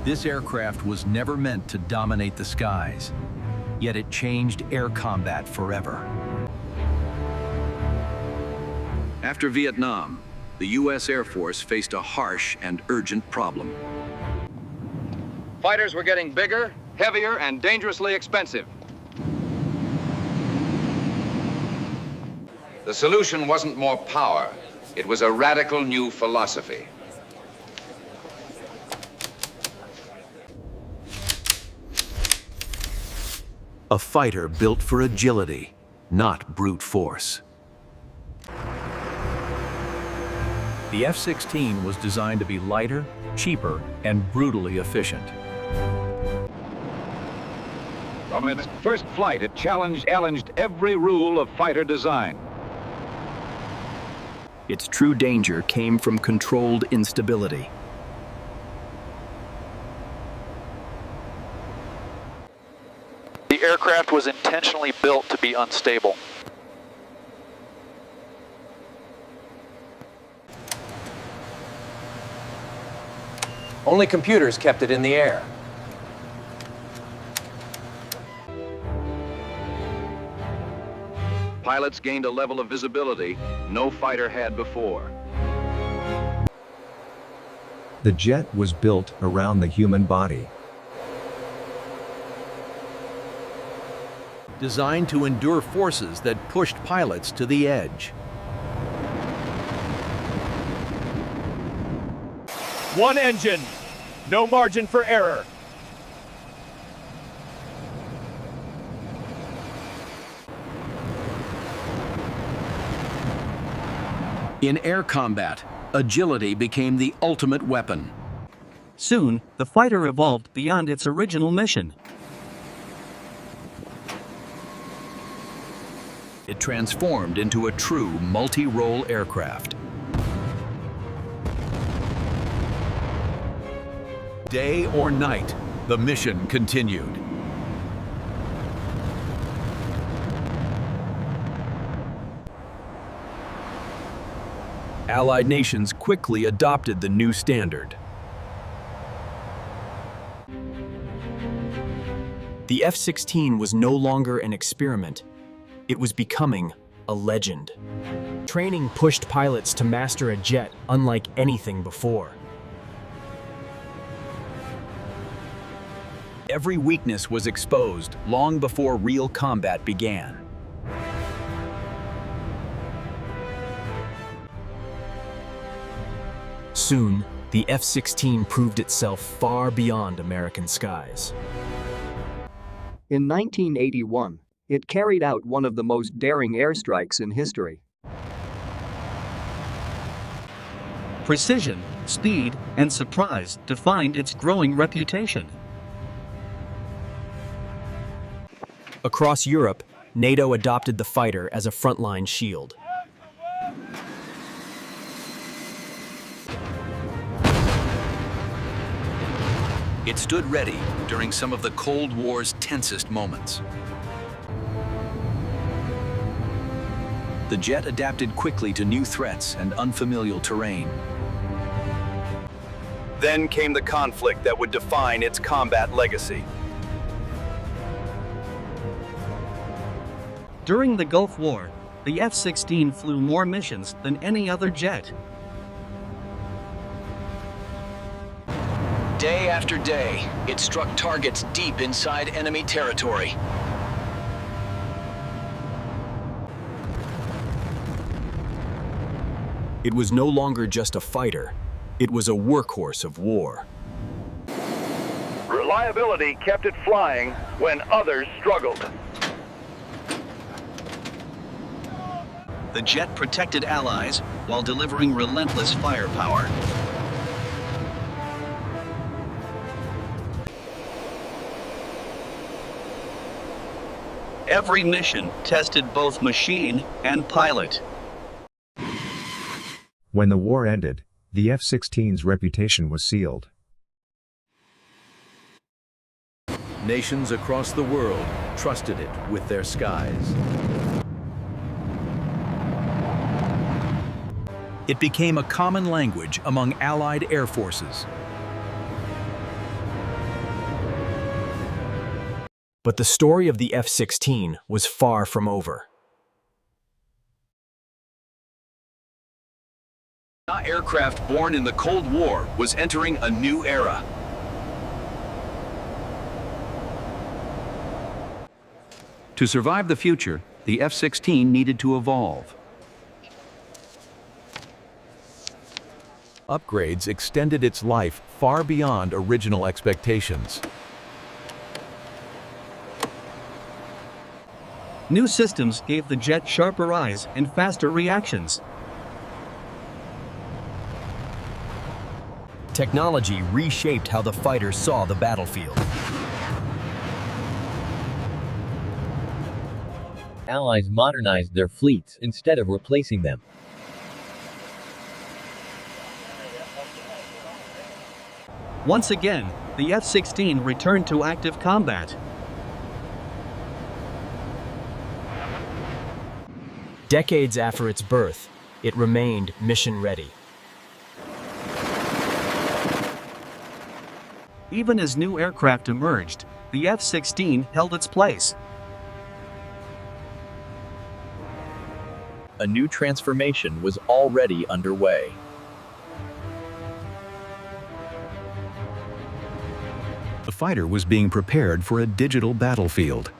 This aircraft was never meant to dominate the skies, yet it changed air combat forever. After Vietnam, the U.S. Air Force faced a harsh and urgent problem. Fighters were getting bigger, heavier, and dangerously expensive. The solution wasn't more power. It was a radical new philosophy. A fighter built for agility, not brute force. The F-16 was designed to be lighter, cheaper, and brutally efficient. From its first flight, it challenged every rule of fighter design. Its true danger came from controlled instability. The aircraft was intentionally built to be unstable. Only computers kept it in the air. Pilots gained a level of visibility no fighter had before. The jet was built around the human body. Designed to endure forces that pushed pilots to the edge. One engine, no margin for error. In air combat, agility became the ultimate weapon. Soon, the fighter evolved beyond its original mission. It transformed into a true multi-role aircraft. Day or night, the mission continued. Allied nations quickly adopted the new standard. The F-16 was no longer an experiment. It was becoming a legend. Training pushed pilots to master a jet unlike anything before. Every weakness was exposed long before real combat began. Soon, the F-16 proved itself far beyond American skies. In 1981, it carried out one of the most daring airstrikes in history. Precision, speed, and surprise defined its growing reputation. Across Europe, NATO adopted the fighter as a frontline shield. It stood ready during some of the Cold War's tensest moments. The jet adapted quickly to new threats and unfamiliar terrain. Then came the conflict that would define its combat legacy. During the Gulf War, the F-16 flew more missions than any other jet. Day after day, it struck targets deep inside enemy territory. It was no longer just a fighter. It was a workhorse of war. Reliability kept it flying when others struggled. The jet protected allies while delivering relentless firepower. Every mission tested both machine and pilot. When the war ended, the F-16's reputation was sealed. Nations across the world trusted it with their skies. It became a common language among Allied air forces. But the story of the F-16 was far from over. Aircraft born in the Cold War was entering a new era. To survive the future, the F-16 needed to evolve. Upgrades extended its life far beyond original expectations. New systems gave the jet sharper eyes and faster reactions. Technology reshaped how the fighters saw the battlefield. Allies modernized their fleets instead of replacing them. Once again, the F-16 returned to active combat. Decades after its birth, it remained mission-ready. Even as new aircraft emerged, the F-16 held its place. A new transformation was already underway. The fighter was being prepared for a digital battlefield.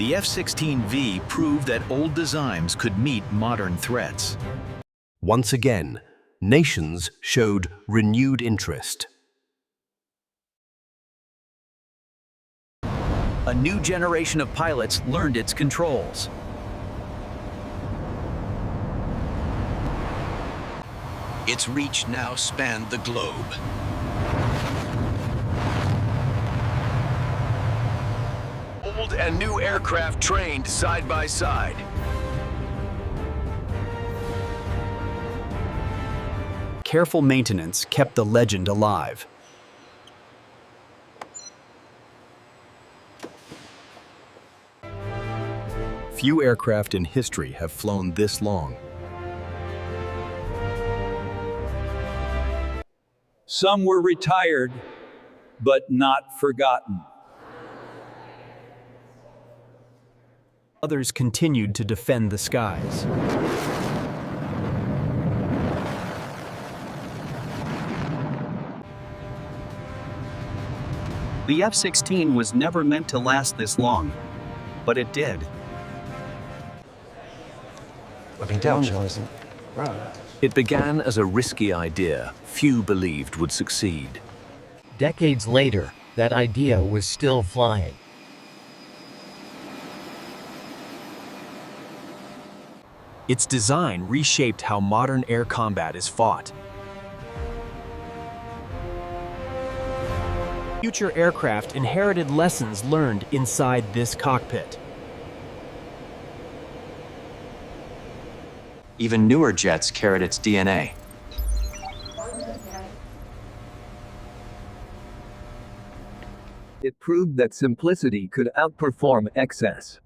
The F-16V proved that old designs could meet modern threats. Once again, nations showed renewed interest. A new generation of pilots learned its controls. Its reach now spanned the globe. Old and new aircraft trained side by side. Careful maintenance kept the legend alive. Few aircraft in history have flown this long. Some were retired, but not forgotten. Others continued to defend the skies. The F-16 was never meant to last this long, but it did. It began as a risky idea few believed would succeed. Decades later, that idea was still flying. Its design reshaped how modern air combat is fought. Future aircraft inherited lessons learned inside this cockpit. Even newer jets carried its DNA. It proved that simplicity could outperform excess.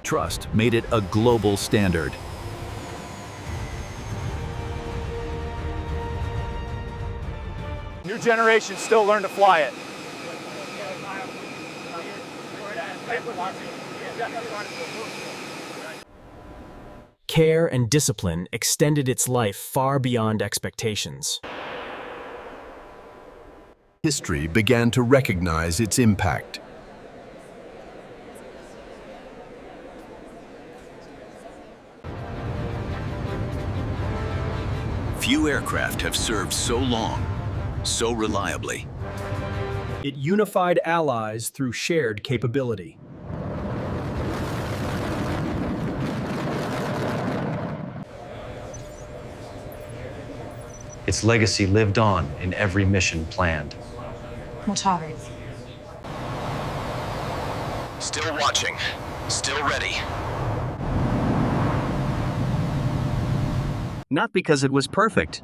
Trust made it a global standard. New generations still learn to fly it. Care and discipline extended its life far beyond expectations. History began to recognize its impact. Few aircraft have served so long, so reliably. It unified allies through shared capability. Its legacy lived on in every mission planned. Still watching, still ready. Not because it was perfect,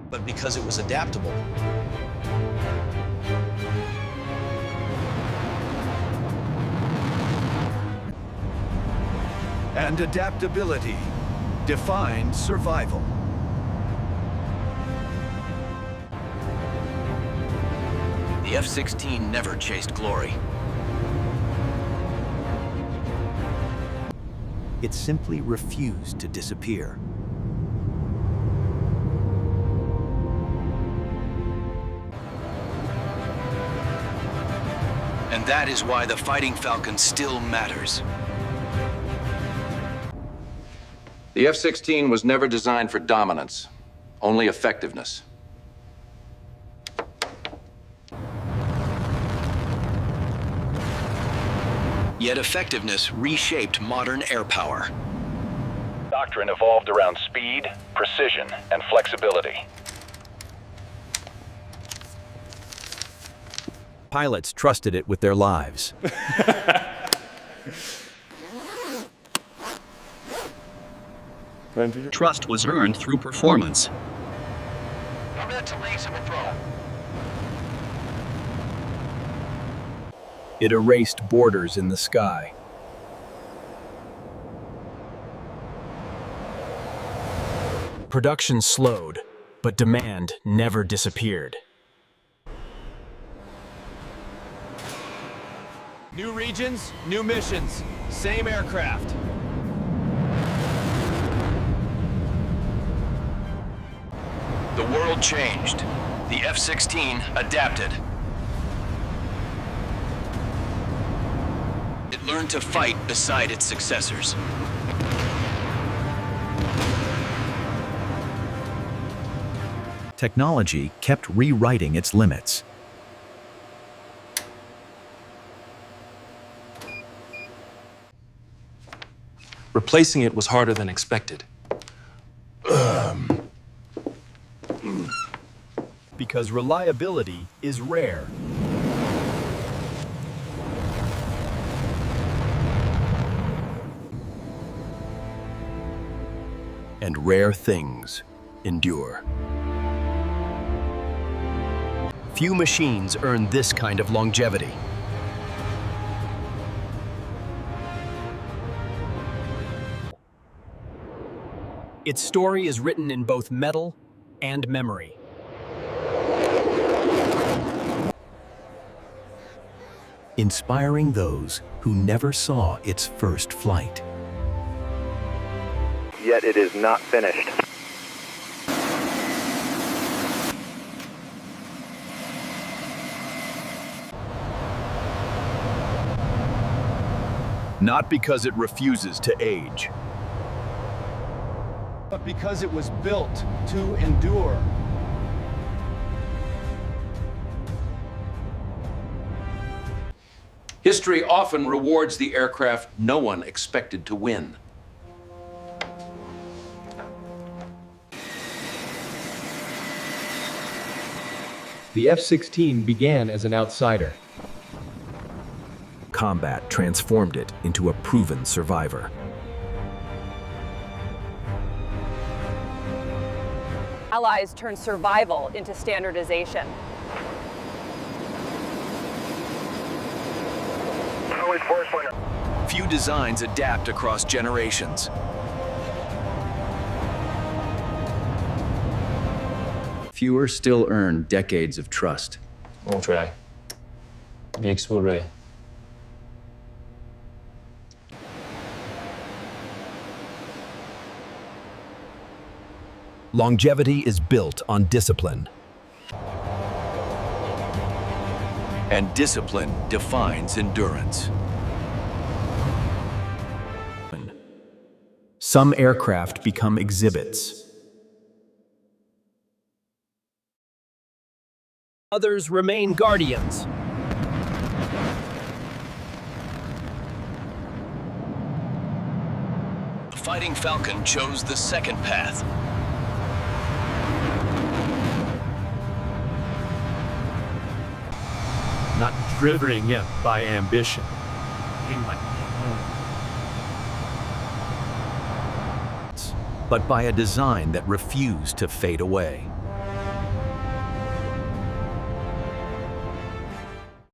But because it was adaptable. and adaptability defined survival. The F-16 never chased glory. It simply refused to disappear. And that is why the Fighting Falcon still matters. The F-16 was never designed for dominance, only effectiveness. Yet effectiveness reshaped modern air power. Doctrine evolved around speed, precision, and flexibility. Pilots trusted it with their lives. Trust was earned through performance. It erased borders in the sky. Production slowed, but demand never disappeared. New regions, new missions, same aircraft. The world changed. The F-16 adapted. It learned to fight beside its successors. Technology kept rewriting its limits. Replacing it was harder than expected. Because reliability is rare. And rare things endure. Few machines earn this kind of longevity. Its story is written in both metal and memory. Inspiring those who never saw its first flight. Yet it is not finished. Not because it refuses to age, But because it was built to endure. History often rewards the aircraft no one expected to win. The F-16 began as an outsider. combat transformed it into a proven survivor. Allies turned survival into standardization. Few designs adapt across generations. Fewer still earn decades of trust. Longevity is built on discipline. And discipline defines endurance. Some aircraft become exhibits. Others remain guardians. The Fighting Falcon chose the second path. Not driven by ambition. But by a design that refused to fade away.